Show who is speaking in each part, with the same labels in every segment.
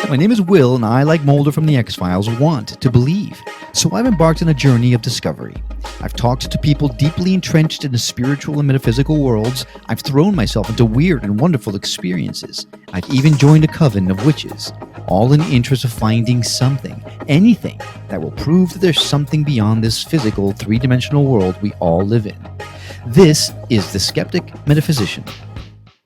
Speaker 1: My name is Will, and I, like Mulder from The X-Files, want to believe. So I've embarked on a journey of discovery. I've talked to people deeply entrenched in the spiritual and metaphysical worlds. I've thrown myself into weird and wonderful experiences. I've even joined a coven of witches, all in the interest of finding something, anything, that will prove that there's something beyond this physical, three-dimensional world we all live in. This is the Skeptic Metaphysician.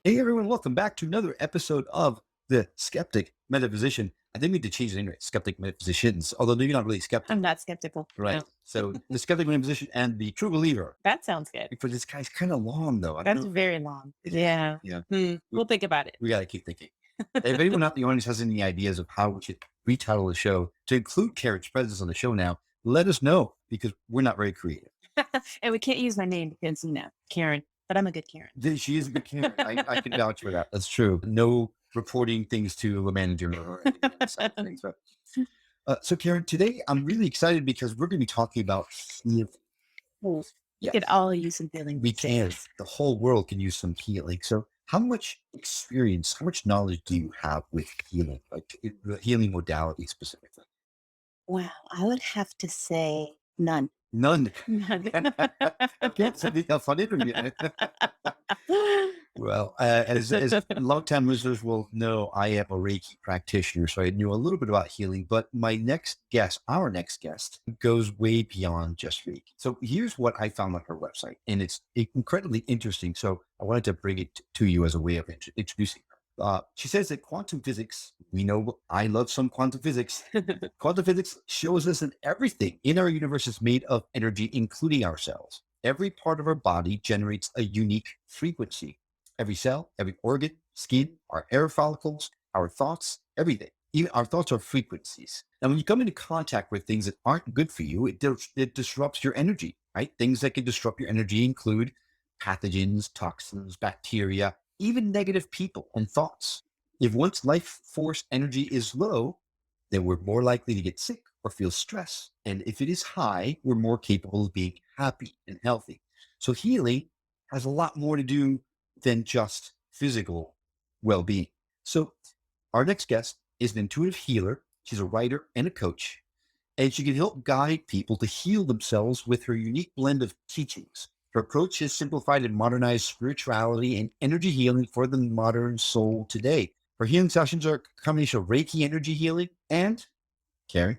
Speaker 2: Hey everyone, welcome back to another episode of the Skeptic Metaphysician. I didn't mean to change the name, right? Skeptic Metaphysicians, although you're not really skeptical.
Speaker 3: I'm not skeptical.
Speaker 2: Right.
Speaker 3: No.
Speaker 2: So the Skeptic Metaphysician and the True Believer.
Speaker 3: That sounds good.
Speaker 2: For this guy's kind of long though.
Speaker 3: That's very long. Yeah. We'll think about it.
Speaker 2: We got to keep thinking. If anyone out in the audience has any ideas of how we should retitle the show to include Karen's presence on the show now, let us know, because we're not very creative.
Speaker 3: And we can't use my name because, Karen, but I'm a good Karen.
Speaker 2: She is a good Karen. I can vouch for that. That's true. No reporting things to a manager or anything. So Karen, today I'm really excited because we're going to be talking about healing.
Speaker 3: We could all use some healing.
Speaker 2: We can. The whole world can use some healing. So how much experience, how much knowledge do you have with healing, like the healing modality specifically?
Speaker 3: Wow, I would have to say none.
Speaker 2: None.
Speaker 3: None.
Speaker 2: I can't say anything else on interview. Well, as long-time listeners will know, I am a Reiki practitioner, so I knew a little bit about healing, but our next guest, goes way beyond just Reiki. So here's what I found on her website, and it's incredibly interesting. So I wanted to bring it to you as a way of introducing her. She says that quantum physics, we know I love some quantum physics. Quantum physics shows us that everything in our universe is made of energy, including ourselves. Every part of our body generates a unique frequency. Every cell, every organ, skin, our hair follicles, our thoughts, everything. Even our thoughts are frequencies. Now, when you come into contact with things that aren't good for you, it disrupts your energy, right? Things that can disrupt your energy include pathogens, toxins, bacteria, even negative people and thoughts. If one's life force energy is low, then we're more likely to get sick or feel stress. And if it is high, we're more capable of being happy and healthy. So healing has a lot more to do than just physical well-being. So our next guest is an intuitive healer. She's a writer and a coach, and she can help guide people to heal themselves with her unique blend of teachings. Her approach has simplified and modernized spirituality and energy healing for the modern soul today. Her healing sessions are a combination of Reiki energy healing and, Karen,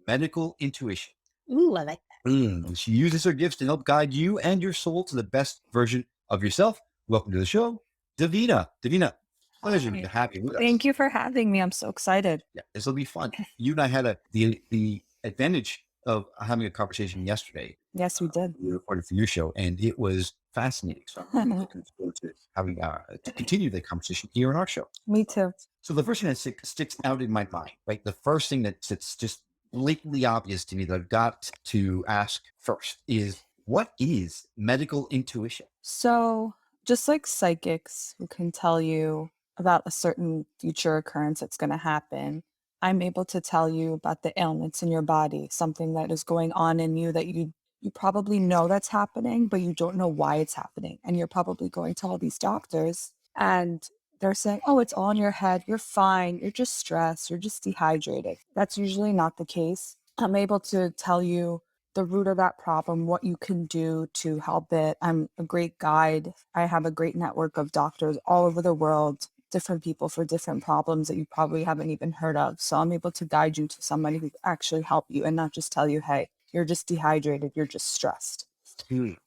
Speaker 2: medical intuition.
Speaker 3: Ooh, I like that.
Speaker 2: She uses her gifts to help guide you and your soul to the best version of yourself. Welcome to the show, Davina. Davina, pleasure to have you with us.
Speaker 4: Thank you for having me. I'm so excited.
Speaker 2: Yeah, this will be fun. You and I had the advantage of having a conversation yesterday.
Speaker 4: Yes, we did.
Speaker 2: We recorded for your show, and it was fascinating. So I'm really looking forward to having to continue the conversation here on our show.
Speaker 4: Me too.
Speaker 2: So the first thing that sticks out in my mind, right? The first thing that's just blatantly obvious to me that I've got to ask first is, what is medical intuition?
Speaker 4: So just like psychics who can tell you about a certain future occurrence that's going to happen, I'm able to tell you about the ailments in your body, something that is going on in you that you probably know that's happening, but you don't know why it's happening. And you're probably going to all these doctors and they're saying, oh, it's all in your head. You're fine. You're just stressed. You're just dehydrated. That's usually not the case. I'm able to tell you the root of that problem, what you can do to help it. I'm a great guide. I have a great network of doctors all over the world, different people for different problems that you probably haven't even heard of. So I'm able to guide you to somebody who actually help you and not just tell you, hey, you're just dehydrated, you're just stressed.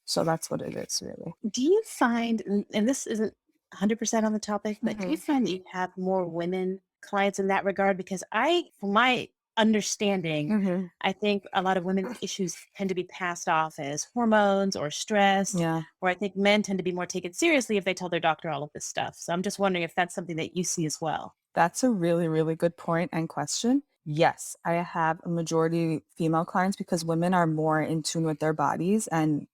Speaker 4: So that's what it is, really.
Speaker 3: Do you find, and this isn't 100% on the topic, but do you find that you have more women clients in that regard? Because from my understanding, I think a lot of women's issues tend to be passed off as hormones or stress,
Speaker 4: Yeah.
Speaker 3: where I think men tend to be more taken seriously if they tell their doctor all of this stuff. So I'm just wondering if that's something that you see as well.
Speaker 4: That's a really, really good point and question. Yes, I have a majority female clients because women are more in tune with their bodies and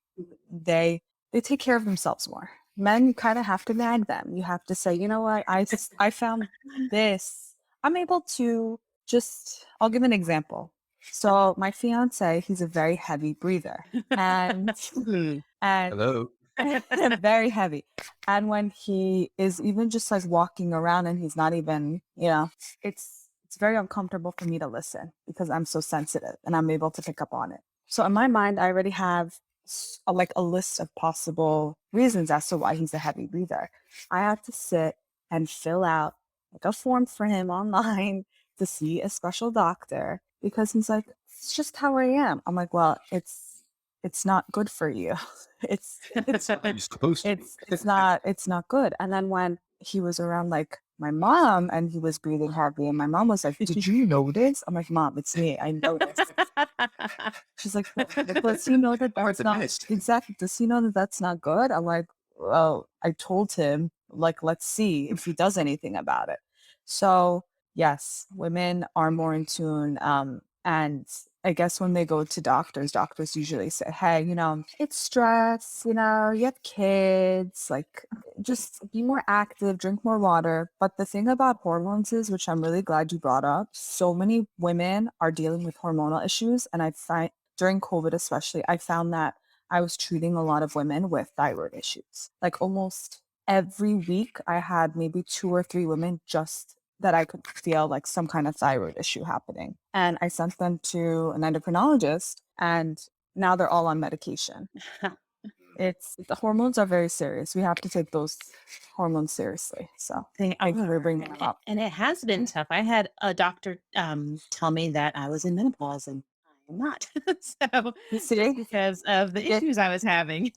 Speaker 4: they take care of themselves more. Men, you kind of have to nag them. You have to say, you know what, I found this. I'm able to I'll give an example. So my fiance, he's a very heavy breather and
Speaker 2: Hello.
Speaker 4: very heavy. And when he is even just like walking around and he's not even, it's it's very uncomfortable for me to listen because I'm so sensitive and I'm able to pick up on it. So in my mind, I already have like a list of possible reasons as to why he's a heavy breather. I had to sit and fill out like a form for him online to see a special doctor because he's like, it's just how I am. I'm like, well, it's not good for you. It's
Speaker 2: You're supposed to.
Speaker 4: it's not good. And then when he was around like my mom and he was breathing heavy and my mom was like, did you notice? I'm like, Mom, it's me. I noticed. She's like, does he know that that's not exactly? Does he know that that's not good? I'm like, well, I told him, like, let's see if he does anything about it. So yes, women are more in tune. And I guess when they go to doctors usually say, hey, it's stress, you have kids, like just be more active, drink more water. But the thing about hormones is, which I'm really glad you brought up, so many women are dealing with hormonal issues. And I find during COVID, especially, I found that I was treating a lot of women with thyroid issues. Like almost every week, I had maybe 2 or 3 women just that I could feel like some kind of thyroid issue happening. And I sent them to an endocrinologist and now they're all on medication. The hormones are very serious. We have to take those hormones seriously. So thank you for bringing them up.
Speaker 3: And it has been tough. I had a doctor tell me that I was in menopause and I am not. So
Speaker 4: You see?
Speaker 3: because of the issues I was having.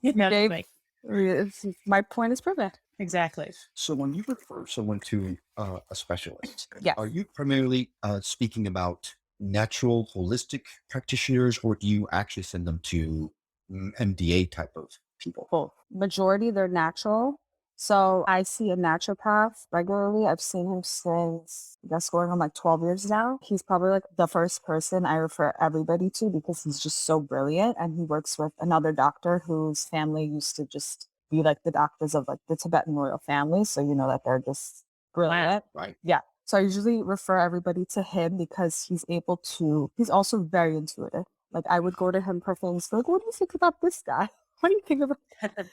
Speaker 4: My point is proven.
Speaker 3: Exactly.
Speaker 2: So when you refer someone to a specialist,
Speaker 4: Yes.
Speaker 2: are you primarily speaking about natural holistic practitioners, or do you actually send them to MDA type of people?
Speaker 4: Both. Majority, they're natural. So I see a naturopath regularly. I've seen him since, I guess, going on like 12 years now. He's probably like the first person I refer everybody to because he's just so brilliant. And he works with another doctor whose family used to just be like the doctors of like the Tibetan royal family. So you know that they're just brilliant.
Speaker 2: Right.
Speaker 4: Yeah. So I usually refer everybody to him because he's also very intuitive. Like I would go to him for things like, what do you think about this guy? What do you think about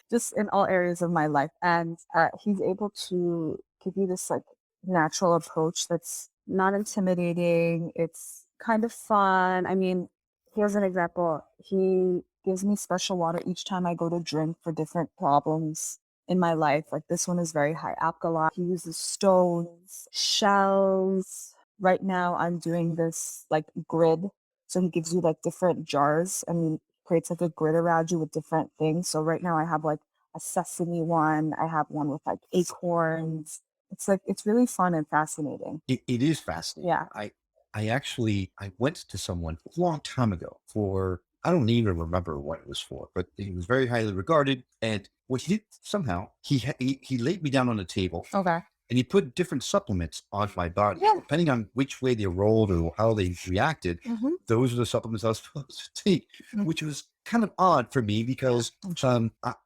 Speaker 4: just in all areas of my life? And he's able to give you this like natural approach that's not intimidating. It's kind of fun. I mean, here's an example. He gives me special water each time I go to drink for different problems in my life. Like this one is very high alkaline. He uses stones, shells. Right now I'm doing this like grid. So he gives you like different jars and creates like a grid around you with different things. So right now I have like a sesame one. I have one with like acorns. It's really fun and fascinating.
Speaker 2: It is fascinating.
Speaker 4: Yeah.
Speaker 2: I went to someone a long time ago for, I don't even remember what it was for, but he was very highly regarded. And what he did somehow, he laid me down on a table.
Speaker 4: Okay.
Speaker 2: And he put different supplements on my body.
Speaker 4: Yeah.
Speaker 2: Depending on which way they rolled or how they reacted, those are the supplements I was supposed to take, which was kind of odd for me because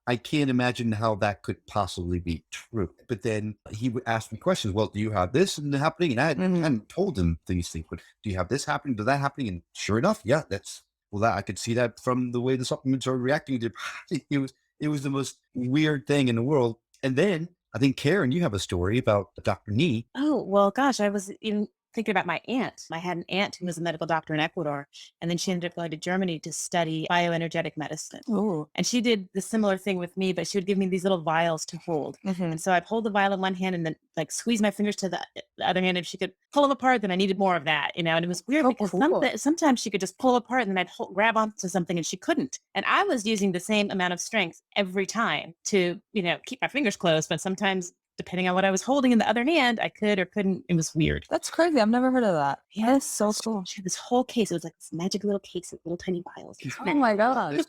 Speaker 2: I can't imagine how that could possibly be true. But then he would ask me questions. Well, do you have this and happening? And I hadn't told him these things, but do you have this happening? Does that happening? And sure enough, yeah, I could see that from the way the supplements are reacting to. It was the most weird thing in the world. And then I think, Karen, you have a story about Dr. Nee.
Speaker 3: Oh, well, gosh, I was even thinking about my aunt. I had an aunt who was a medical doctor in Ecuador, and then she ended up going to Germany to study bioenergetic medicine.
Speaker 4: Ooh.
Speaker 3: And she did the similar thing with me, but she would give me these little vials to hold. And so I'd hold the vial in one hand and then like squeeze my fingers to the other hand. If she could pull them apart, then I needed more of that, and it was weird because sometimes she could just pull apart and then I'd grab onto something and she couldn't. And I was using the same amount of strength every time to, keep my fingers closed, but sometimes depending on what I was holding in the other hand, I could or couldn't. It was weird.
Speaker 4: That's crazy. I've never heard of that.
Speaker 3: Yeah,
Speaker 4: that's so cool.
Speaker 3: She had this whole case. It was like this magic little case with little tiny vials.
Speaker 4: Oh my God.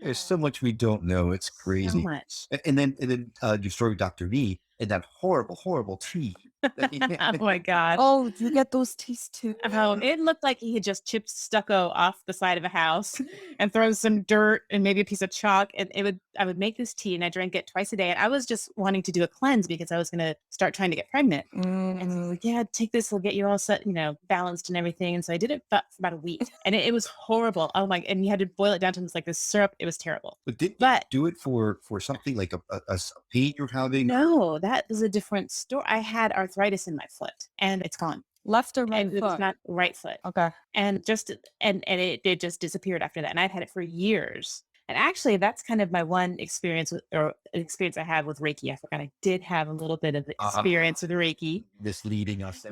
Speaker 2: There's so much we don't know. It's crazy.
Speaker 3: So much.
Speaker 2: And then your story with Dr. Nee and that horrible tea.
Speaker 3: Oh my God.
Speaker 4: Oh, you get those teas too.
Speaker 3: It looked like he had just chipped stucco off the side of a house and thrown some dirt and maybe a piece of chalk. And I would make this tea and I drank it twice a day. And I was just wanting to do a cleanse because I was going to start trying to get pregnant. And so like, yeah, take this, it'll get you all set, balanced and everything. And so I did it for about a week and it was horrible. Oh my, and you had to boil it down to like this syrup. It was terrible.
Speaker 2: But did you do it for something like a pain you're having?
Speaker 3: No, that was a different story. I had arthritis in my foot and it's gone.
Speaker 4: Left or right
Speaker 3: and it was
Speaker 4: foot?
Speaker 3: not right foot.
Speaker 4: Okay.
Speaker 3: And it just disappeared after that. And I'd had it for years. And actually, that's kind of my one experience or experience I had with Reiki. I forgot I did have a little bit of experience with Reiki.
Speaker 2: Misleading us.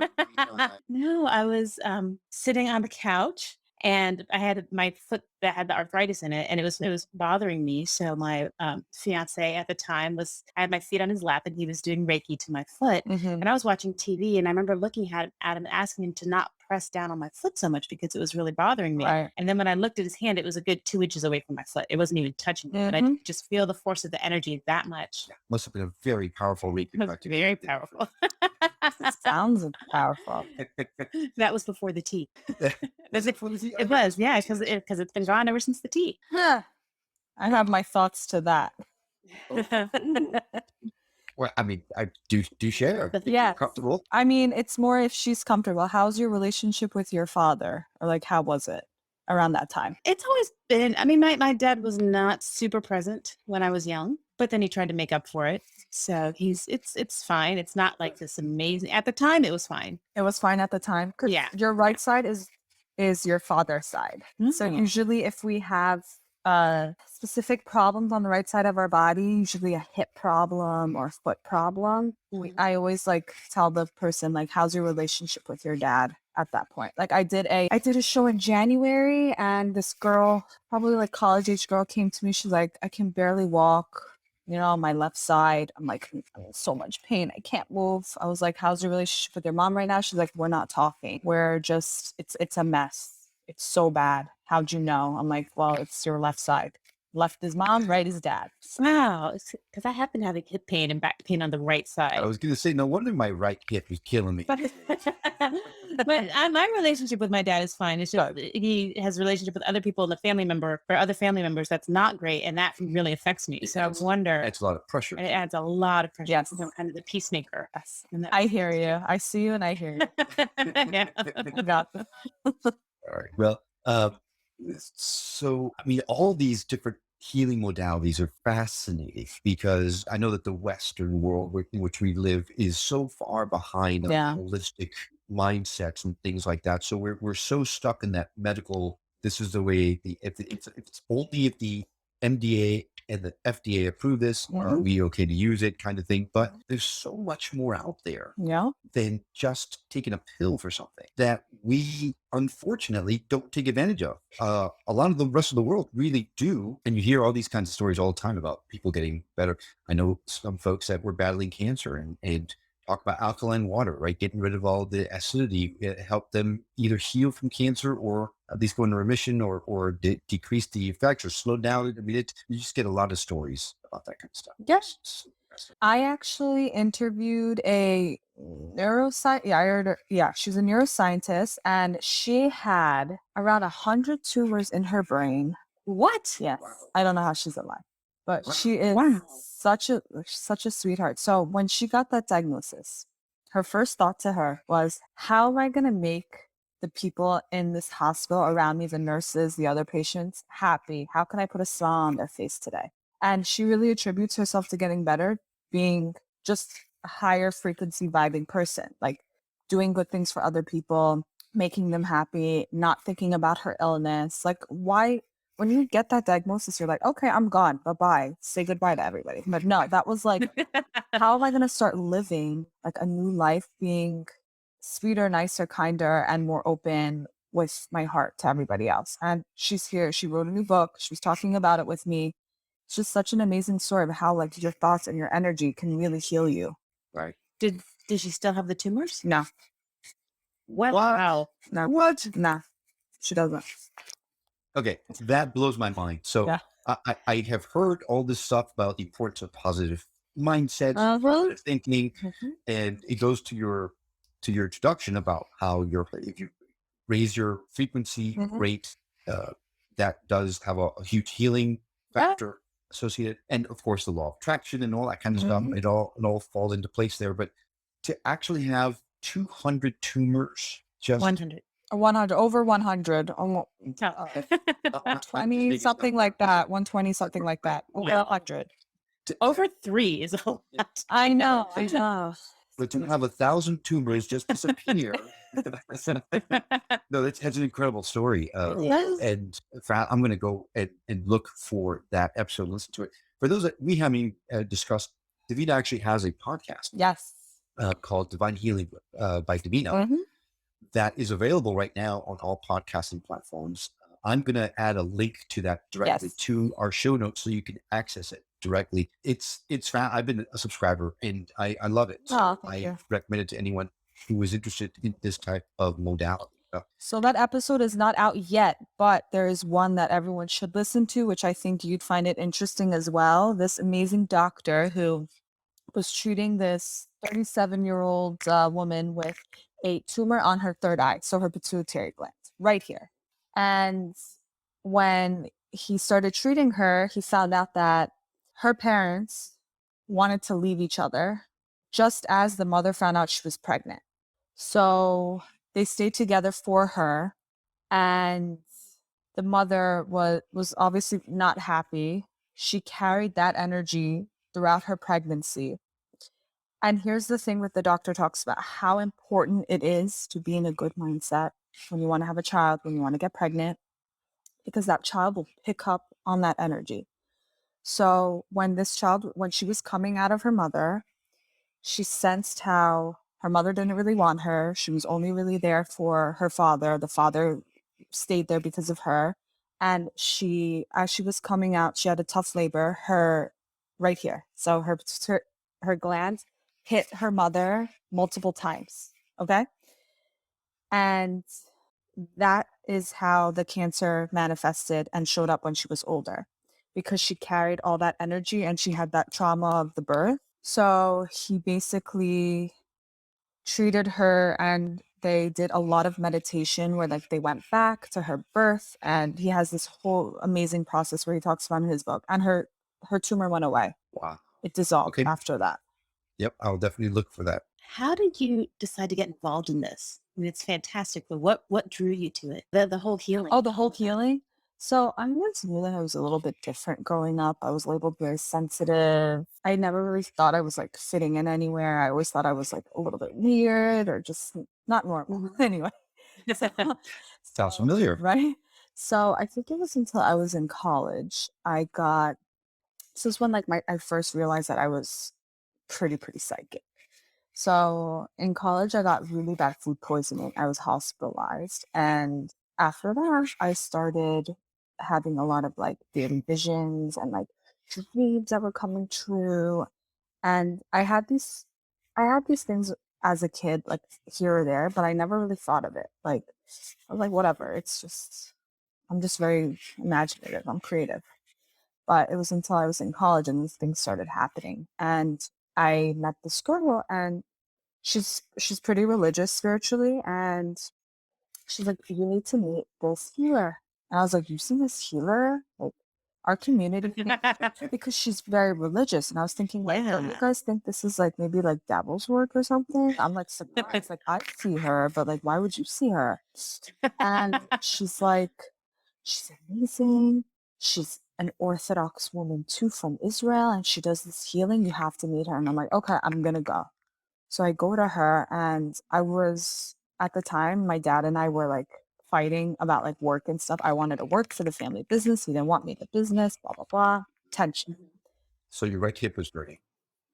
Speaker 3: No, I was sitting on the couch and I had my foot that had the arthritis in it, and it was bothering me. So my fiance at the time I had my feet on his lap, and he was doing Reiki to my foot. And I was watching TV, and I remember looking at him and asking him to not press down on my foot so much because it was really bothering me.
Speaker 4: Right.
Speaker 3: And then when I looked at his hand, it was a good 2 inches away from my foot. It wasn't even touching me, but I could just feel the force of the energy that much.
Speaker 2: Must have been a very powerful Reiki
Speaker 3: It was
Speaker 2: practice.
Speaker 3: very powerful.
Speaker 4: Sounds powerful.
Speaker 3: That was before the tea.
Speaker 2: It
Speaker 3: It was, yeah, because it's been gone ever since the tea.
Speaker 4: I have my thoughts to that.
Speaker 2: Well, I mean, I do share.
Speaker 4: Yeah.
Speaker 2: Comfortable.
Speaker 4: I mean, it's more if she's comfortable. How's your relationship with your father? Or like, how was it around that time?
Speaker 3: It's always been, I mean, my dad was not super present when I was young, but then he tried to make up for it. So it's fine. It's not like this amazing. At the time, it was fine.
Speaker 4: It was fine at the time. 'Cause
Speaker 3: Yeah.
Speaker 4: your right side is your father's side. So usually if we have specific problems on the right side of our body, usually a hip problem or foot problem, I always like tell the person, like, how's your relationship with your dad at that point? Like I did a show in January, and this girl, probably like college age girl, came to me. She's like, I can barely walk, on my left side. I'm like, I'm in so much pain, I can't move. I was like, how's your relationship with your mom right now? She's like, we're not talking. We're just, it's a mess. It's so bad. How'd you know? I'm like, well, it's your left side. Left is mom, right is dad.
Speaker 3: Wow. Because I happen to have hip pain and back pain on the right side.
Speaker 2: I was going to say, no wonder my right hip is killing me.
Speaker 3: But my relationship with my dad is fine. It's just he has a relationship with other people in the family member or other family members that's not great, and that really affects me. So I wonder.
Speaker 2: That's a lot of pressure.
Speaker 3: And it adds a lot of pressure.
Speaker 4: Yes.
Speaker 3: Kind of the peacemaker.
Speaker 4: Yes.
Speaker 3: And that-
Speaker 4: I hear you. I see you and I hear you.
Speaker 3: Yeah.
Speaker 4: Got this.
Speaker 2: All right. Well, so I mean, all these different healing modalities are fascinating because I know that the Western world in which we live is so far behind
Speaker 4: Yeah.
Speaker 2: holistic mindsets and things like that. So we're so stuck in that medical. This is the way. If it's only if the MDA and the FDA approve this, are we okay to use it, kind of thing. But there's so much more out there
Speaker 4: Yeah.
Speaker 2: than just taking a pill for something that we unfortunately don't take advantage of. A lot of the rest of the world really do. And you hear all these kinds of stories all the time about people getting better. I know some folks that were battling cancer and talk about alkaline water, right? Getting rid of all the acidity, it helped them either heal from cancer or at least go into remission or decrease the effects or slow down. I mean, you just get a lot of stories about that kind of stuff.
Speaker 4: Yes. I actually interviewed a neuroscientist. Yeah, I heard her. Yeah, she was a neuroscientist, and she had around 100 tumors in her brain.
Speaker 3: What?
Speaker 4: Yes, I don't know how she's alive, but she is such a sweetheart. So when she got that diagnosis, her first thought to her was, "How am I gonna make the people in this hospital around me, the nurses, the other patients, happy? How can I put a smile on their face today?" And she really attributes herself to getting better, being just a higher frequency vibing person, like doing good things for other people, making them happy, not thinking about her illness. Like, why, when you get that diagnosis, you're like, okay, I'm gone. Bye-bye. Say goodbye to everybody. But no, that was like, how am I going to start living like a new life, being sweeter, nicer, kinder, and more open with my heart to everybody else? And she's here. She wrote a new book. She was talking about it with me. It's just such an amazing story of how like your thoughts and your energy can really heal you.
Speaker 2: Right.
Speaker 3: Did she still have the tumors?
Speaker 4: No.
Speaker 3: Wow.
Speaker 4: No.
Speaker 2: What?
Speaker 4: Nah. She doesn't.
Speaker 2: Okay, that blows my mind. So
Speaker 4: Yeah.
Speaker 2: I have heard all this stuff about the importance of positive mindsets, positive thinking, and it goes to your introduction about how if you raise your frequency rate, that does have a huge healing factor associated, and of course the law of attraction and all that kind of stuff. It all falls into place there. But to actually have 200 tumors, just
Speaker 3: 100.
Speaker 4: 100, over 100. Almost, I mean, something like that. 120, something like that. Over 100.
Speaker 3: Over 3 is a lot.
Speaker 4: I know.
Speaker 2: But to have 1,000 tumors just disappear No, that's an incredible story.
Speaker 3: Yes.
Speaker 2: And I'm going to go and look for that episode, listen to it. For those that we haven't discussed, Davina actually has a podcast
Speaker 4: Yes.
Speaker 2: called Divine Healing by Davina
Speaker 4: Mhm.
Speaker 2: that is available right now on all podcasting platforms. I'm going to add a link to that directly
Speaker 4: Yes.
Speaker 2: to our show notes so you can access it directly. I've been a subscriber and I love it.
Speaker 4: Oh, thank
Speaker 2: I
Speaker 4: you.
Speaker 2: recommend it to anyone who is interested in this type of modality.
Speaker 4: So that episode is not out yet, but there is one that everyone should listen to, which I think you'd find it interesting as well. This amazing doctor who was treating this 37-year-old woman with a tumor on her third eye, so her pituitary gland, right here. And when he started treating her, he found out that her parents wanted to leave each other just as the mother found out she was pregnant. So they stayed together for her, and the mother was obviously not happy. She carried that energy throughout her pregnancy. And here's the thing with the doctor talks about how important it is to be in a good mindset when you want to have a child, when you want to get pregnant, because that child will pick up on that energy. So when she was coming out of her mother, she sensed how her mother didn't really want her. She was only really there for her father. The father stayed there because of her. And as she was coming out, she had a tough labor, right here. So her gland hit her mother multiple times. Okay. And that is how the cancer manifested and showed up when she was older, because she carried all that energy and she had that trauma of the birth. So he basically treated her, and they did a lot of meditation where like they went back to her birth, and he has this whole amazing process where he talks about in his book, and her tumor went away.
Speaker 2: Wow.
Speaker 4: It dissolved
Speaker 2: Okay.
Speaker 4: after that.
Speaker 2: Yep. I'll definitely look for that.
Speaker 3: How did you decide to get involved in this? I mean, it's fantastic, but what drew you to it? The whole healing.
Speaker 4: Oh, the whole healing. So I always knew that I was a little bit different growing up. I was labeled very sensitive. I never really thought I was like fitting in anywhere. I always thought I was like a little bit weird or just not normal.
Speaker 3: Mhm.
Speaker 4: Anyway,
Speaker 2: Sounds familiar.
Speaker 4: right? So I think it was until I was in college, this is when like I first realized that I was pretty psychic. So in college, I got really bad food poisoning. I was hospitalized. And after that, I started having a lot of like daily visions and like dreams that were coming true. And I had these things as a kid, like here or there, but I never really thought of it. Like, I was like, whatever. I'm just very imaginative. I'm creative. But it was until I was in college and these things started happening. And I met this girl, and she's pretty religious spiritually, and she's like, you need to meet this healer. And I was like, you see this healer? Like our community, because she's very religious. And I was thinking, like, don't you guys think this is like maybe like devil's work or something? I'm like surprised. Like I see her, but like why would you see her? And she's amazing. She's an Orthodox woman too, from Israel, and she does this healing. You have to meet her. And I'm like, okay, I'm gonna go. So I go to her, and at the time, my dad and I were like fighting about like work and stuff. I wanted to work for the family business. He didn't want me in the business, blah, blah, blah. Tension.
Speaker 2: So your right hip was burning.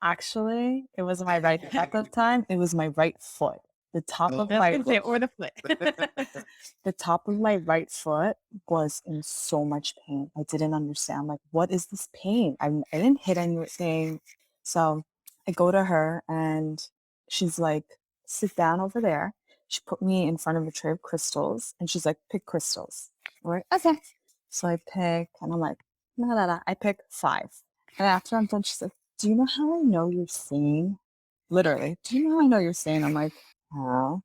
Speaker 4: Actually, it was my right hip at the time. It was my right foot. The top of my
Speaker 3: or the foot.
Speaker 4: the top of my right foot was in so much pain. I didn't understand, like, what is this pain? I didn't hit anything. So I go to her, and she's like, sit down over there. She put me in front of a tray of crystals, and she's like, pick crystals. I'm like, okay. So I pick, and I'm like, no. I pick 5. And after I'm done, she's like, do you know how I know you're sane? Literally, do you know how I know you're sane? I'm like, oh.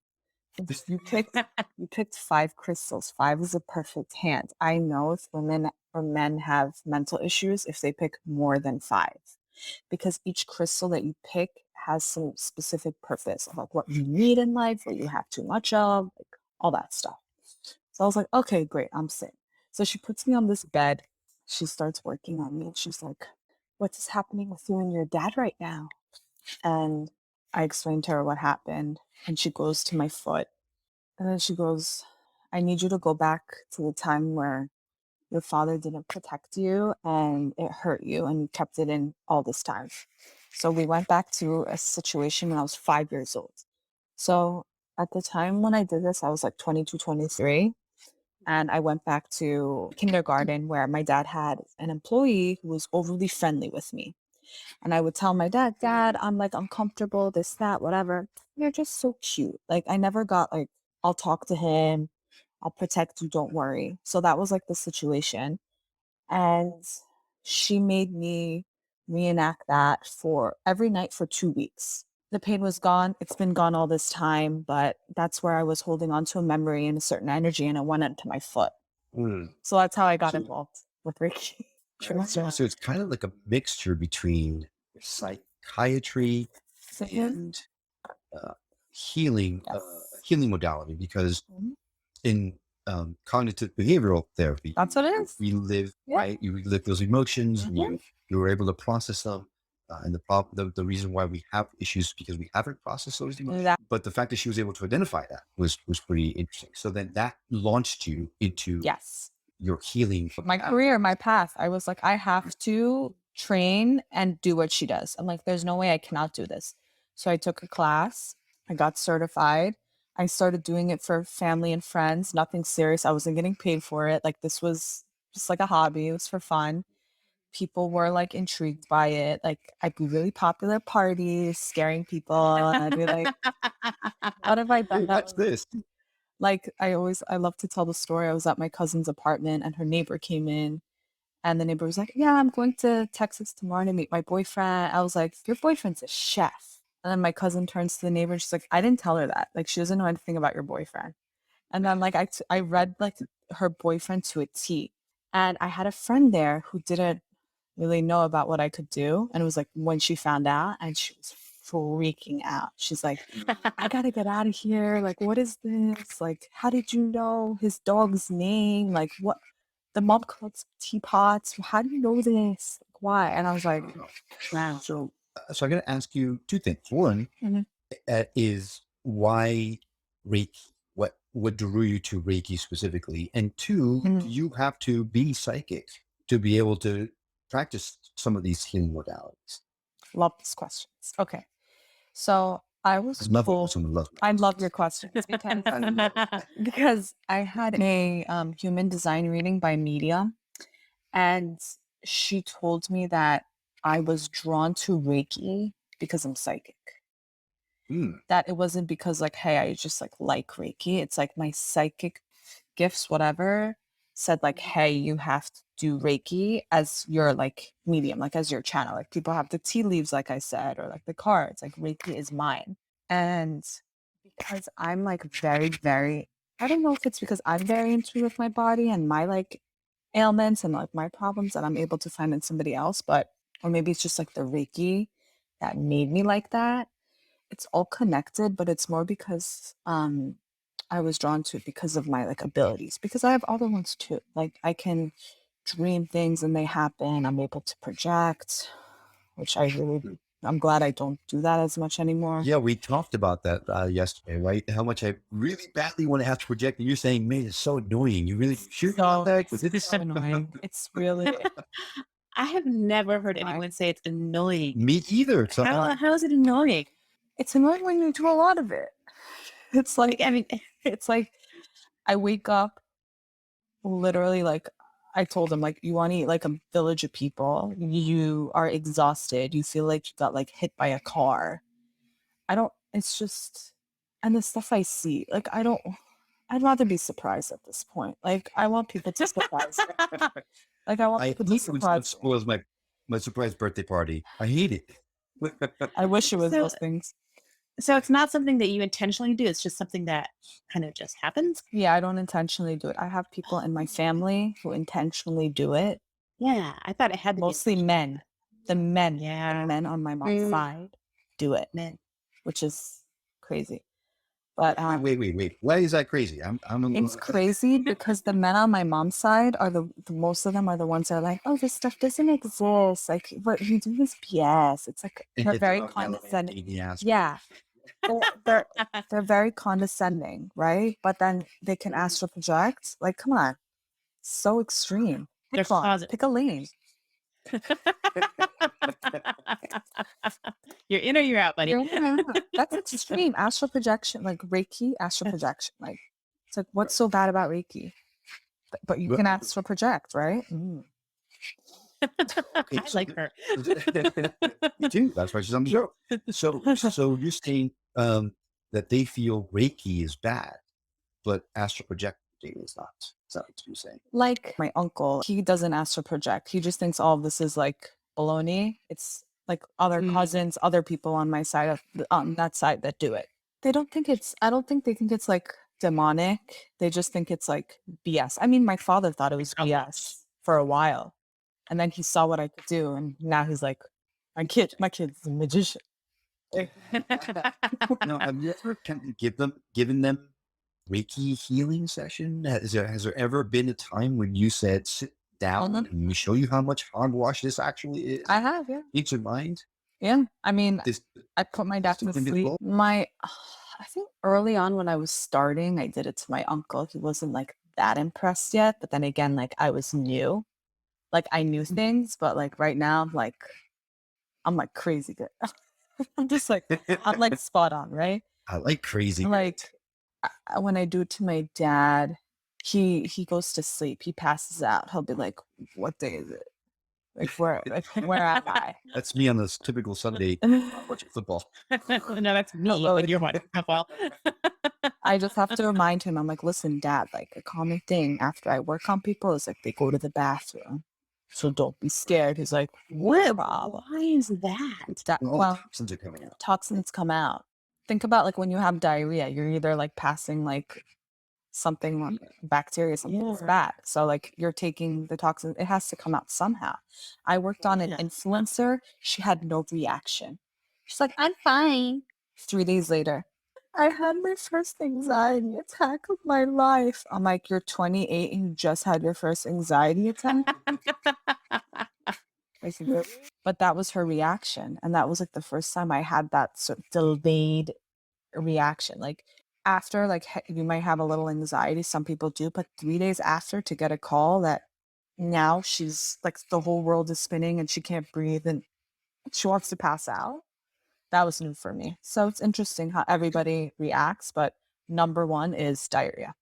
Speaker 4: You picked 5 crystals. 5 is a perfect hand. I know if women or men have mental issues if they pick more than 5, because each crystal that you pick has some specific purpose of like what you need in life, what you have too much of, like all that stuff. So I was like, okay, great, I'm sick. So she puts me on this bed. She starts working on me, and she's like, what is happening with you and your dad right now? And I explained to her what happened, and she goes to my foot, And then she goes, I need you to go back to the time where your father didn't protect you and it hurt you and you kept it in all this time. So we went back to a situation when I was 5 years old. So at the time when I did this, I was like 22, 23. And I went back to kindergarten where my dad had an employee who was overly friendly with me. And I would tell my dad, Dad, I'm like uncomfortable, this, that, whatever. You're just so cute. Like I never got like, I'll talk to him. I'll protect you. Don't worry. So that was like the situation. And she made me reenact that for every night for 2 weeks. The pain was gone. It's been gone all this time, but that's where I was holding on to a memory and a certain energy and it went into my foot.
Speaker 2: Mm.
Speaker 4: So that's how I got
Speaker 2: So-
Speaker 4: involved with Reiki.
Speaker 2: So it's kind of like a mixture between psychiatry and healing, healing modality, because in cognitive behavioral therapy,
Speaker 4: That's what it is.
Speaker 2: we live, right? You relive those emotions, and you were able to process them. And the problem, the reason why we have issues is because we haven't processed those emotions. But the fact that she was able to identify that was pretty interesting. So then that launched you into your healing.
Speaker 4: My career, my path. I was like, I have to train and do what she does. I'm like, there's no way I cannot do this. So I took a class. I got certified. I started doing it for family and friends. Nothing serious. I wasn't getting paid for it. Like this was just like a hobby. It was for fun. People were like intrigued by it. Like I'd be really popular at parties, scaring people. And I'd be like, what have I done?
Speaker 2: What's this?
Speaker 4: Like I love to tell the story. I was at my cousin's apartment and her neighbor came in and the neighbor was like, yeah, I'm going to Texas tomorrow to meet my boyfriend. I was like, your boyfriend's a chef. And then my cousin turns to the neighbor and she's like, I didn't tell her that. Like she doesn't know anything about your boyfriend. And then like I read like her boyfriend to a T. And I had a friend there who didn't really know about what I could do. And it was like when she found out and she was freaking out. She's like, I gotta get out of here. Like, what is this? Like, how did you know his dog's name? Like, what? The mom collects teapots. How do you know this? Like, why? And I was like, wow.
Speaker 2: So I'm going to ask you two things. One is why Reiki? What drew you to Reiki specifically? And two, do you have to be psychic to be able to practice some of these healing modalities?
Speaker 4: Love these questions. Okay. So I was I love your questions because I had a human design reading by medium, and she told me that I was drawn to Reiki because I'm psychic. That it wasn't because like, hey, I just like Reiki. It's like my psychic gifts, whatever, said like, hey, you have to do Reiki as your like medium, like as your channel. Like people have the tea leaves, like I said, or like the cards. Like Reiki is mine. And because I'm like very, very, I don't know if it's because I'm very in tune with my body and my like ailments and like my problems that I'm able to find in somebody else, but or maybe it's just like the Reiki that made me like that. It's all connected, but it's more because I was drawn to it because of my like abilities, because I have other ones too. Like I can dream things and they happen. I'm able to project, which I'm glad I don't do that as much anymore.
Speaker 2: Yeah, we talked about that yesterday, right? How much I really badly want to have to project. And you're saying, man, it's so annoying. You really sure about that?
Speaker 4: It's so annoying. It's really.
Speaker 3: I have never heard anyone say it's annoying.
Speaker 2: Me either. So
Speaker 3: How is it annoying?
Speaker 4: It's annoying when you do a lot of it. It's like, I mean, it's like I wake up literally like I told him, like, you want to eat like a village of people. You are exhausted. You feel like you got like hit by a car. It's just, and the stuff I see, like, I'd rather be surprised at this point. Like, I want people to surprise me. Like, I want people to surprise me.
Speaker 2: Spoils my surprise birthday party. I hate it.
Speaker 4: I wish it was those things.
Speaker 3: So it's not something that you intentionally do. It's just something that kind of just happens.
Speaker 4: Yeah, I don't intentionally do it. I have people in my family who intentionally do it.
Speaker 3: Yeah, I thought it had to
Speaker 4: mostly men. The men,
Speaker 3: yeah,
Speaker 4: the men on my mom's side do it, which is crazy. But
Speaker 2: wait. Why is that crazy?
Speaker 4: It's crazy because the men on my mom's side are the most of them are the ones that are like, oh, this stuff doesn't exist. Like what you do is BS. It's like they're very condescending. Yeah. they're very condescending, right? But then they can astral project. Like, come on, so extreme.
Speaker 3: They're
Speaker 4: Pick one,
Speaker 3: positive.
Speaker 4: pick a lane.
Speaker 3: You're in or you're out, buddy.
Speaker 4: That's extreme. Astral projection, like Reiki, astral projection. Like, it's like, what's so bad about Reiki? But you can astral project, right?
Speaker 3: I like her.
Speaker 2: You do. That's why she's on the show. So you're saying that they feel Reiki is bad, but astral projecting is not. Is that what you're saying?
Speaker 4: Like my uncle, he doesn't astral project. He just thinks all of this is like baloney. It's like other cousins, other people on my side on that side that do it. They don't think it's. I don't think they think it's like demonic. They just think it's like BS. I mean, my father thought it was BS for a while, and then he saw what I could do, and now he's like, my kid's a magician.
Speaker 2: No, have you ever given them Reiki healing session? Has there ever been a time when you said, sit down and let me show you how much hogwash this actually is?
Speaker 4: I have, yeah.
Speaker 2: Each your mind?
Speaker 4: Yeah. I mean,
Speaker 2: This,
Speaker 4: I put my dad to
Speaker 2: this
Speaker 4: sleep.
Speaker 2: invisible?
Speaker 4: I think early on when I was starting, I did it to my uncle. He wasn't like that impressed yet. But then again, like I was new. Like I knew things, but like right now, I'm like crazy good. I'm just like, I'm like spot on, right?
Speaker 2: I like crazy.
Speaker 4: Like when I do it to my dad, he goes to sleep. He passes out. He'll be like, "What day is it? Like where am I?"
Speaker 2: That's me on this typical Sunday watching football.
Speaker 3: No, that's me when you're watching football.
Speaker 4: I just have to remind him. I'm like, "Listen, Dad. Like a common thing after I work on people is like they go to the bathroom, so don't be scared." He's like, "What?
Speaker 3: Why is that?
Speaker 2: Well, toxins are coming out.
Speaker 4: Toxins come out. Think about like when you have diarrhea, you're either like passing like something like bacteria, something's bad. So like you're taking the toxin, it has to come out somehow. I worked on an influencer. She had no reaction. She's like, "I'm fine." 3 days later, "I had my first anxiety attack of my life." I'm like, "You're 28 and you just had your first anxiety attack?" But that was her reaction. And that was like the first time I had that sort of delayed reaction. Like after, like you might have a little anxiety, some people do, but 3 days after to get a call that now she's like the whole world is spinning and she can't breathe and she wants to pass out. That was new for me. So it's interesting how everybody reacts, but number one is diarrhea.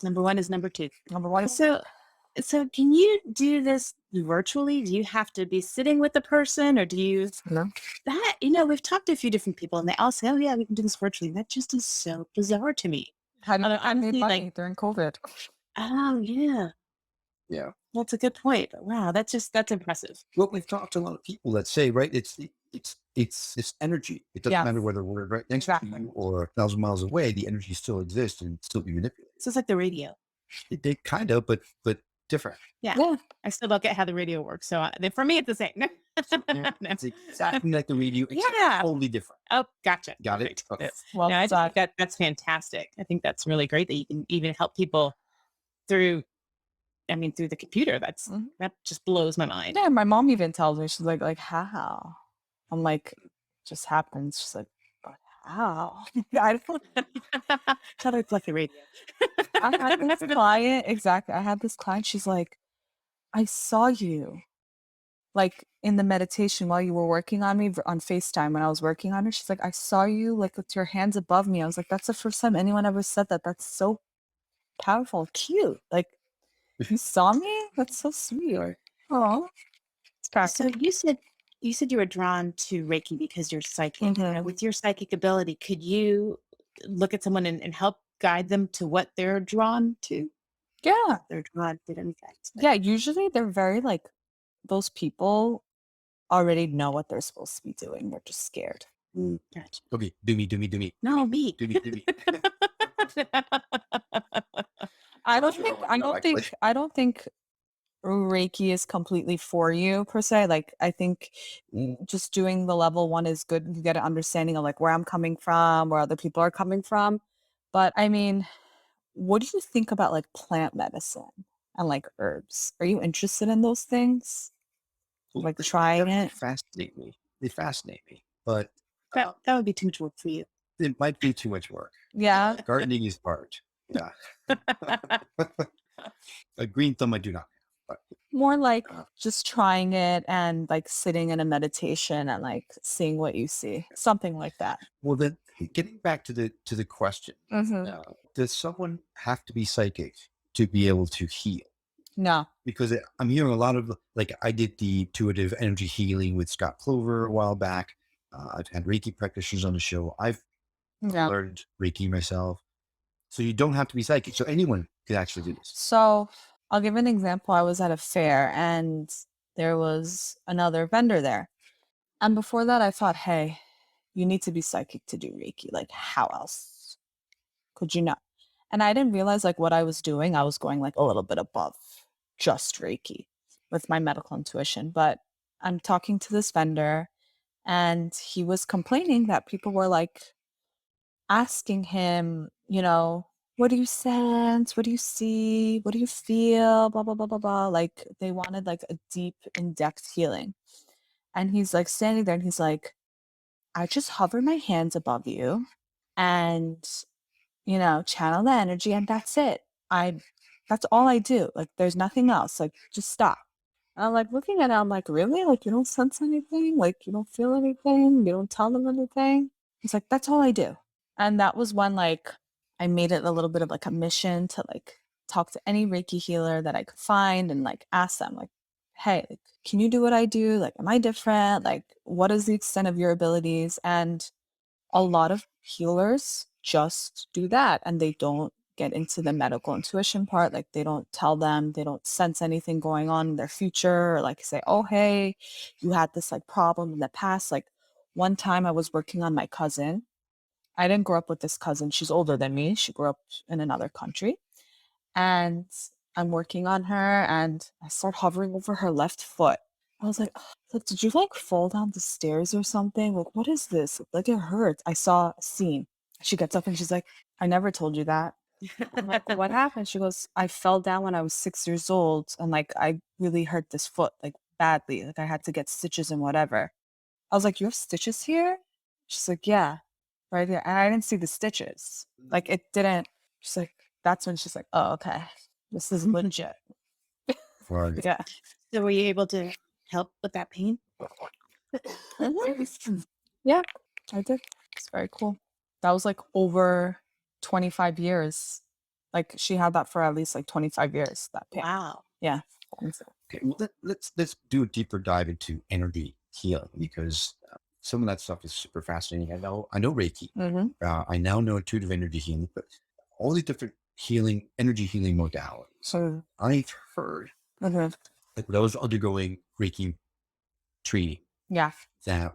Speaker 3: Number one is number two.
Speaker 4: Number one is
Speaker 3: So can you do this virtually? Do you have to be sitting with the person or do you that, we've talked to a few different people and they all say, "Oh yeah, we can do this virtually." That just is so bizarre to me.
Speaker 4: how do I made
Speaker 3: honestly,
Speaker 4: money
Speaker 3: like,
Speaker 4: during COVID.
Speaker 3: oh yeah.
Speaker 2: Yeah.
Speaker 3: That's a good point. Wow, that's impressive.
Speaker 2: Well, we've talked to a lot of people that say, right, it's this energy. It doesn't matter whether we're right next to you or 1,000 miles away, the energy still exists and still be manipulated.
Speaker 3: So it's like the radio.
Speaker 2: They kind of, but different.
Speaker 3: Yeah. I still don't get how the radio works. So for me, it's the same.
Speaker 2: It's exactly like the radio, except totally different.
Speaker 3: Oh, gotcha.
Speaker 2: Got it? Okay.
Speaker 4: Well,
Speaker 3: I think that's fantastic. I think that's really great that you can even help people through the computer. That just blows my mind.
Speaker 4: Yeah, my mom even tells me, she's like, "How?" I'm like, "It just happens." She's like, "But how?" I don't
Speaker 3: Tell her it's like the radio.
Speaker 4: I had this client, exactly. I had this client, she's like, "I saw you like in the meditation while you were working on me on FaceTime when I was working on her." She's like, "I saw you like with your hands above me." I was like, "That's the first time anyone ever said that. That's so powerful, cute. Like you saw me? That's so sweet." Oh, it's practical.
Speaker 3: So you said you were drawn to Reiki because you're psychic. With your psychic ability, could you look at someone and help guide them to what they're drawn to?
Speaker 4: Yeah.
Speaker 3: They're drawn to anything.
Speaker 4: Yeah, usually they're very like those people already know what they're supposed to be doing. They're just scared.
Speaker 3: Gotcha.
Speaker 2: Okay, do me.
Speaker 3: No, me.
Speaker 2: Do me.
Speaker 4: I don't think Reiki is completely for you per se. Like I think just doing the level 1 is good. You get an understanding of like where I'm coming from, where other people are coming from. But I mean, what do you think about like plant medicine and like herbs? Are you interested in those things? Like trying it?
Speaker 2: They fascinate me, but
Speaker 3: That would be too much work for you.
Speaker 2: it might be too much work.
Speaker 4: Yeah.
Speaker 2: Gardening is hard. Yeah. A green thumb I do not have.
Speaker 4: More like just trying it and like sitting in a meditation and like seeing what you see. Something like that.
Speaker 2: Well, then getting back to the question,
Speaker 4: Mm-hmm.
Speaker 2: does someone have to be psychic to be able to heal?
Speaker 4: No.
Speaker 2: Because I'm hearing a lot of, like, I did the intuitive energy healing with Scott Clover a while back. I've had Reiki practitioners on the show. I've
Speaker 4: Yeah.
Speaker 2: learned Reiki myself. So you don't have to be psychic. So anyone could actually do this.
Speaker 4: So I'll give an example. I was at a fair and there was another vendor there. And before that, I thought, hey, you need to be psychic to do Reiki. Like, how else could you know? And I didn't realize like what I was doing. I was going like a little bit above just Reiki with my medical intuition. But I'm talking to this vendor and he was complaining that people were like asking him, what do you sense? What do you see? What do you feel? Blah, blah, blah, blah, blah. Like they wanted like a deep, in-depth healing. And he's like standing there and he's like, I just hover my hands above you and, channel the energy and that's it. That's all I do. Like there's nothing else. Like just stop. And I'm like looking at it, I'm like, really? Like you don't sense anything? Like you don't feel anything? You don't tell them anything? He's like, that's all I do. And that was when like I made it a little bit of like a mission to like talk to any Reiki healer that I could find and like ask them like, hey, like, can you do what I do? Like, am I different? Like, what is the extent of your abilities? And a lot of healers just do that and they don't get into the medical intuition part. Like they don't tell them, they don't sense anything going on in their future, or like say, oh, hey, you had this like problem in the past. Like one time I was working on my cousin. I didn't grow up with this cousin. She's older than me. She grew up in another country. And I'm working on her and I start hovering over her left foot. I was like, did you like fall down the stairs or something? Like, what is this? Like, it hurts. I saw a scene. She gets up and she's like, I never told you that. I'm like, what happened? She goes, I fell down when I was 6 years old and like I really hurt this foot like badly. Like I had to get stitches and whatever. I was like, you have stitches here? She's like, yeah, right there. And I didn't see the stitches. Like it didn't. She's like, that's when she's like, oh, okay, this is legit.
Speaker 2: Right.
Speaker 4: Yeah.
Speaker 3: So were you able to help with that pain?
Speaker 4: Yeah, I did. It's very cool. That was like over 25 years. Like she had that for at least like 25 years, that pain.
Speaker 3: Wow.
Speaker 4: Yeah.
Speaker 2: Okay, well, let's do a deeper dive into energy healing because some of that stuff is super fascinating. I know Reiki.
Speaker 4: Mm-hmm.
Speaker 2: I now know intuitive energy healing, but all these different energy healing modalities.
Speaker 4: So
Speaker 2: I've heard, like when I was undergoing Reiki training,
Speaker 4: yeah.
Speaker 2: that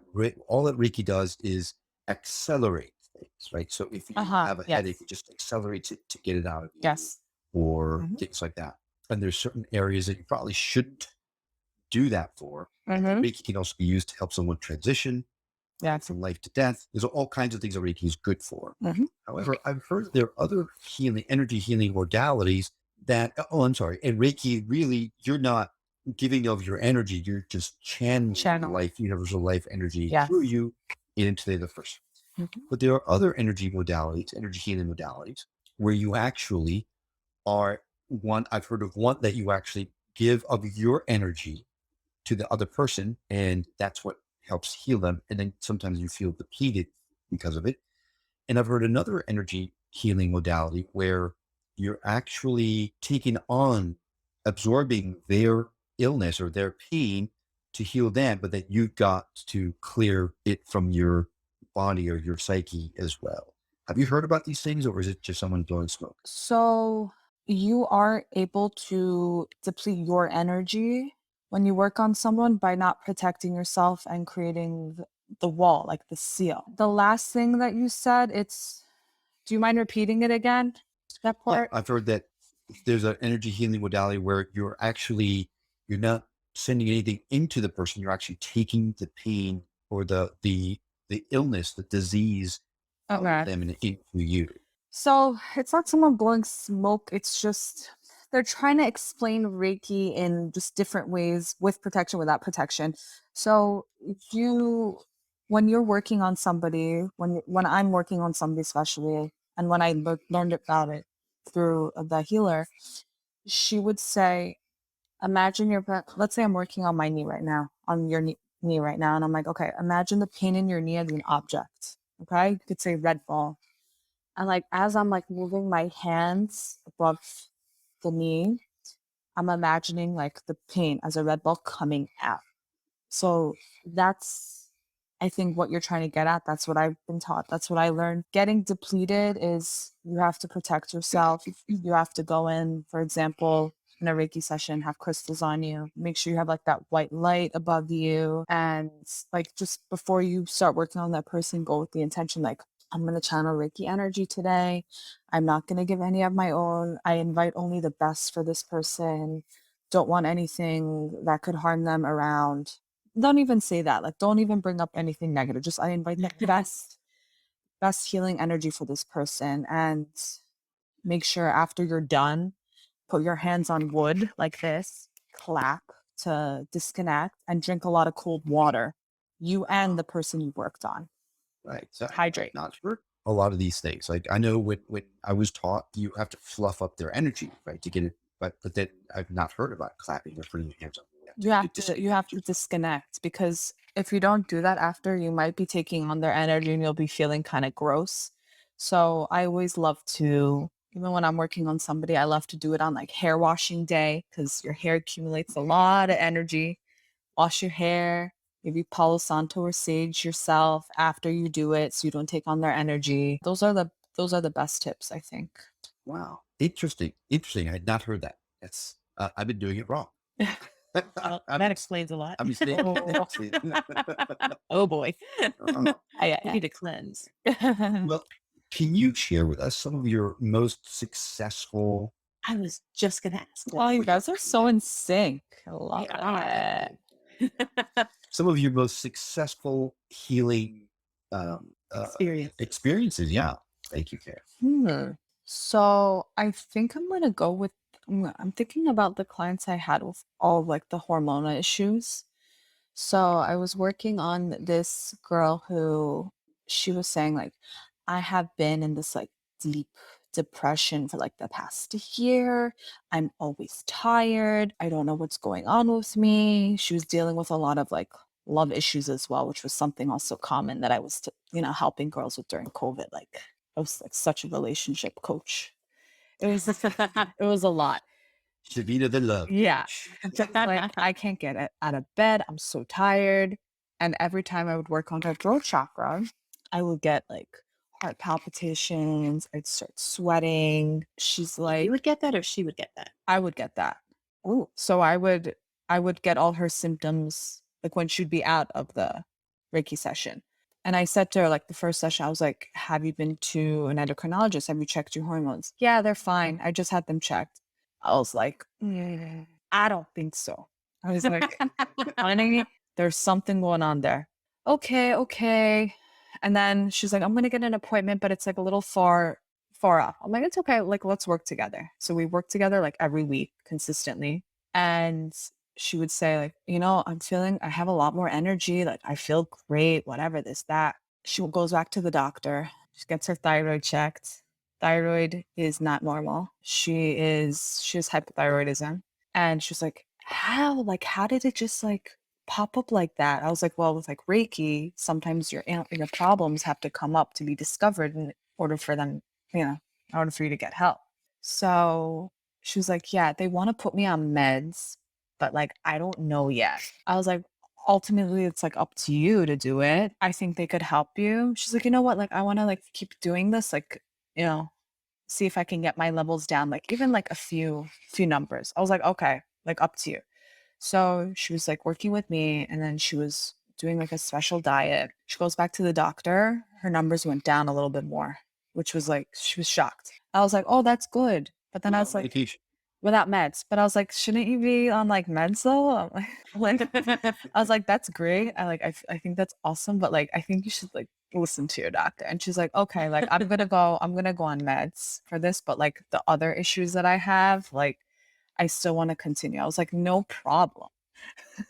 Speaker 2: all that Reiki does is accelerate things, right? So if you have a headache, it just accelerates it to get it out of you.
Speaker 4: Yes.
Speaker 2: Or things like that. And there's certain areas that you probably shouldn't do that for. Reiki can also be used to help someone transition from life to death. There's all kinds of things that Reiki is good for. However, I've heard there are other energy healing modalities that, in Reiki, really, you're not giving of your energy, you're just channeling life, universal life energy through you into the other person. But there are other energy modalities, energy healing modalities, where you actually are I've heard of one that you actually give of your energy to the other person, and that's what helps heal them. And then sometimes you feel depleted because of it. And I've heard another energy healing modality where you're actually taking on, absorbing their illness or their pain to heal them, but that you've got to clear it from your body or your psyche as well. Have you heard about these things, or is it just someone blowing smoke?
Speaker 4: So you are able to deplete your energy when you work on someone by not protecting yourself and creating the wall, like the seal. The last thing that you said, do you mind repeating it again? That part?
Speaker 2: Yeah, I've heard that there's an energy healing modality where you're not sending anything into the person. You're actually taking the pain or the illness, the disease out of them and into you.
Speaker 4: So it's not someone blowing smoke. It's just they're trying to explain Reiki in just different ways, with protection, without protection. So if you when you're working on somebody, when I'm working on somebody especially, and when I learned about it through the healer, she would say, imagine let's say I'm working on my knee right now, on your knee right now. And I'm like, okay, imagine the pain in your knee as an object. Okay. You could say red ball. And like, as I'm like moving my hands above the knee, I'm imagining like the pain as a red ball coming out. So that's, I think, what you're trying to get at. That's what I've been taught. That's what I learned. Getting depleted is you have to protect yourself. You have to go in, for example, in a Reiki session, have crystals on you. Make sure you have like that white light above you. And like just before you start working on that person, go with the intention like, I'm going to channel Reiki energy today. I'm not going to give any of my own. I invite only the best for this person. Don't want anything that could harm them around. Don't even say that. Like, don't even bring up anything negative. Just I invite the best healing energy for this person. And make sure after you're done, put your hands on wood like this, clap to disconnect, and drink a lot of cold water. You and the person you worked on.
Speaker 2: Right. So
Speaker 4: Hydrate.
Speaker 2: Not heard a lot of these things. Like I know when I was taught, you have to fluff up their energy, right, to get it. But then I've not heard about clapping or putting your hands on.
Speaker 4: You have to disconnect, because if you don't do that after, you might be taking on their energy and you'll be feeling kind of gross. So I always love to, even when I'm working on somebody, I love to do it on like hair washing day, because your hair accumulates a lot of energy. Wash your hair, maybe Palo Santo or sage yourself after you do it so you don't take on their energy. Those are the best tips, I think.
Speaker 2: Wow. Interesting. I had not heard that. That's I've been doing it wrong.
Speaker 3: Well, that explains a lot.
Speaker 2: I'm saying.
Speaker 3: Oh boy.
Speaker 4: I
Speaker 3: You need to cleanse.
Speaker 2: Well, can you share with us some of your most successful?
Speaker 3: I was just gonna ask.
Speaker 4: Well, you guys are so in sync. I love it.
Speaker 2: Some of your most successful healing experiences. Yeah. Thank you, Karen.
Speaker 4: So I think I'm gonna go with. I'm thinking about the clients I had with all like the hormonal issues. So I was working on this girl who she was saying like, I have been in this like deep depression for like the past year. I'm always tired. I don't know what's going on with me. She was dealing with a lot of like love issues as well, which was something also common that I was, helping girls with during COVID. Like I was like such a relationship coach. It was a lot.
Speaker 2: Davina the love.
Speaker 4: Yeah. Like I can't get out of bed. I'm so tired. And every time I would work on her throat chakra, I would get like heart palpitations. I'd start sweating. She's like,
Speaker 3: You would get that, or she would get that?
Speaker 4: I would get that. Oh, so I would get all her symptoms like when she'd be out of the Reiki session. And I said to her, like the first session, I was like, have you been to an endocrinologist? Have you checked your hormones? Yeah, they're fine. I just had them checked. I was like, I don't think so. I was like, honey, there's something going on there. Okay. And then she's like, I'm going to get an appointment, but it's like a little far off. I'm like, it's okay. Like, let's work together. So we work together like every week consistently. And she would say like, I have a lot more energy. Like I feel great, whatever, this, that. She goes back to the doctor. She gets her thyroid checked. Thyroid is not normal. She has hypothyroidism. And she's like, how? Like, how did it just like pop up like that? I was like, well, with like Reiki, sometimes your problems have to come up to be discovered in order for them, in order for you to get help. So she was like, yeah, they want to put me on meds, but like, I don't know yet. I was like, ultimately, it's like up to you to do it. I think they could help you. She's like, you know what? Like, I want to like keep doing this, like, see if I can get my levels down, like even like a few numbers. I was like, okay, like up to you. So she was like working with me, and then she was doing like a special diet. She goes back to the doctor. Her numbers went down a little bit more, which was like, she was shocked. I was like, oh, that's good. But then I was like,
Speaker 2: Medication.
Speaker 4: without meds. But I was like, shouldn't you be on like meds though? I was like, that's great. I think that's awesome. But like, I think you should like listen to your doctor. And she's like, okay, like I'm gonna go on meds for this. But like the other issues that I have, like I still want to continue. I was like, no problem.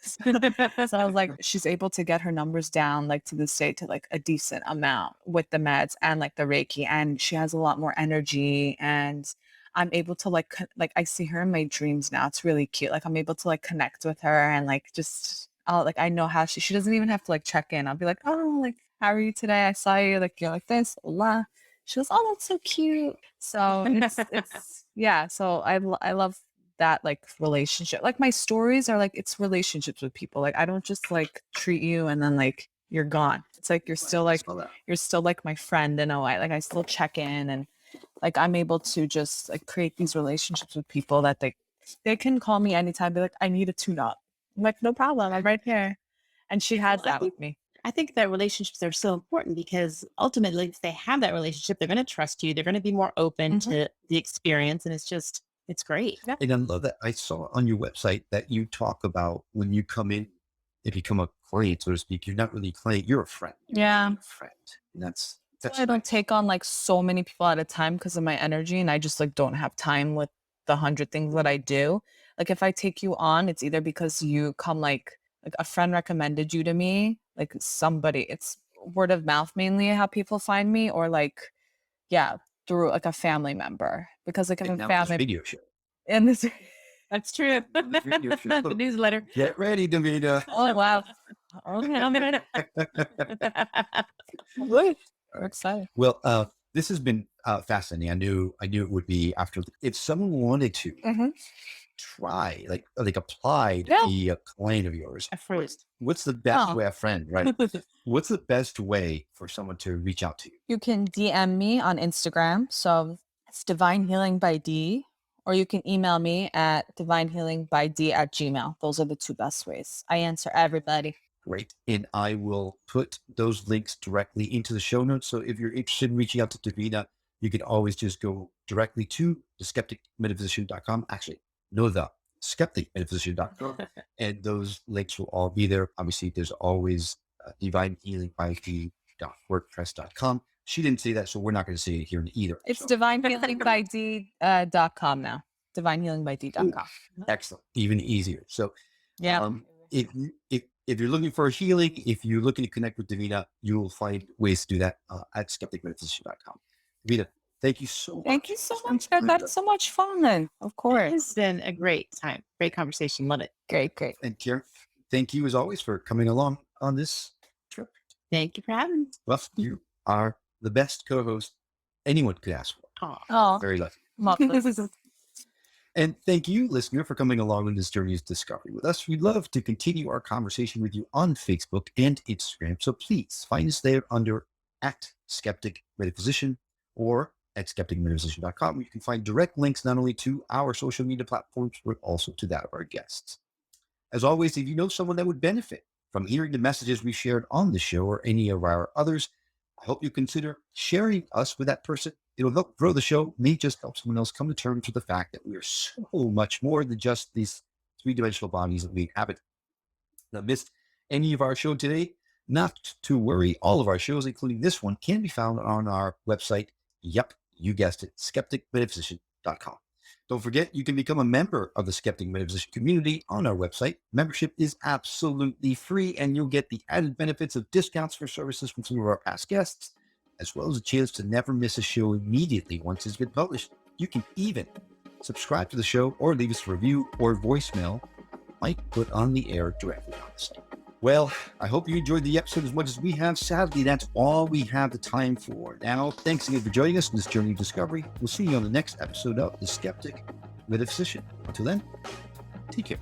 Speaker 4: So I was like, she's able to get her numbers down like to this day to like a decent amount with the meds and like the Reiki, and she has a lot more energy, and I'm able to like like I see her in my dreams now. It's really cute. Like I'm able to like connect with her and like just like I know how she doesn't even have to like check in. I'll be like, oh, like how are you today? I saw you like you're like this, la. She goes, oh, that's so cute. So it's yeah. So I love that like relationship. Like my stories are like it's relationships with people. Like I don't just like treat you and then like you're gone. It's like you're still like my friend in a way. Like I still check in, and like I'm able to just like create these relationships with people that they can call me anytime, be like, I need a tune up. I'm like, no problem, I'm right here. And she has that with me.
Speaker 3: I think that relationships are so important because ultimately, if they have that relationship, they're going to trust you. They're going to be more open to the experience. And it's great.
Speaker 4: Yeah.
Speaker 2: And I love that. I saw on your website that you talk about when you come in, if you become a client, so to speak, you're not really a client, you're a friend.
Speaker 4: Yeah.
Speaker 2: You're a friend. And that's
Speaker 4: I don't take on like so many people at a time because of my energy, and I just like don't have time with the 100 things that I do. Like if I take you on, it's either because you come like a friend recommended you to me, like somebody, it's word of mouth mainly how people find me, or like through like a family member, because like if a family
Speaker 2: video show.
Speaker 4: and this
Speaker 3: That's true. The newsletter.
Speaker 2: Get ready, Davina.
Speaker 4: oh wow. Okay. We're excited.
Speaker 2: Well, this has been fascinating. I knew it would be. After, if someone wanted to try, like apply to be a client of yours,
Speaker 3: At first.
Speaker 2: what's the best way? A friend, right? What's the best way for someone to reach out to you?
Speaker 4: You can DM me on Instagram. So it's Divine Healing by D, or you can email me at divinehealingbyd@gmail. Those are the two best ways. I answer everybody.
Speaker 2: Great. And I will put those links directly into the show notes. So if you're interested in reaching out to Davina, you can always just go directly to the skepticmetaphysician.com. Actually, no, the skepticmetaphysician.com. And those links will all be there. Obviously, there's always divinehealingbyd.wordpress.com. She didn't say that, so we're not going to say it here either.
Speaker 4: It's divinehealingbyd.com now. Divinehealingbyd.com.
Speaker 2: Excellent. Even easier. So
Speaker 4: yeah.
Speaker 2: If you're looking for healing, if you're looking to connect with Davina, you will find ways to do that at skepticmetaphysician.com. Davina, thank you so much.
Speaker 4: Thank you so much. That's so much fun. Of course.
Speaker 3: It's been a great time. Great conversation. Love it.
Speaker 4: Great.
Speaker 2: And Karen, thank you as always for coming along on this trip.
Speaker 3: Thank you for having me.
Speaker 2: Well, you are the best co-host anyone could ask for.
Speaker 4: Oh,
Speaker 2: very lucky.
Speaker 4: Lovely.
Speaker 2: And thank you, listener, for coming along on this journey of discovery with us. We'd love to continue our conversation with you on Facebook and Instagram. So please find us there under @Skeptic Metaphysician or at skepticmetaphysician.com, where you can find direct links not only to our social media platforms, but also to that of our guests. As always, if you know someone that would benefit from hearing the messages we shared on the show or any of our others, I hope you consider sharing us with that person. It'll help grow the show, may just help someone else come to terms with the fact that we are so much more than just these three-dimensional bodies that we inhabit. Now, missed any of our show today? Not to worry. All of our shows, including this one, can be found on our website. Yep, you guessed it, skepticmetaphysician.com. Don't forget, you can become a member of the Skeptic Metaphysician community on our website. Membership is absolutely free, and you'll get the added benefits of discounts for services from some of our past guests, as well as a chance to never miss a show immediately once it's been published. You can even subscribe to the show or leave us a review or voicemail might put on the air directly on the site. Well, I hope you enjoyed the episode as much as we have. Sadly, that's all we have the time for now. Thanks again for joining us in this journey of discovery. We'll see you on the next episode of The Skeptic Metaphysician. Until then, take care.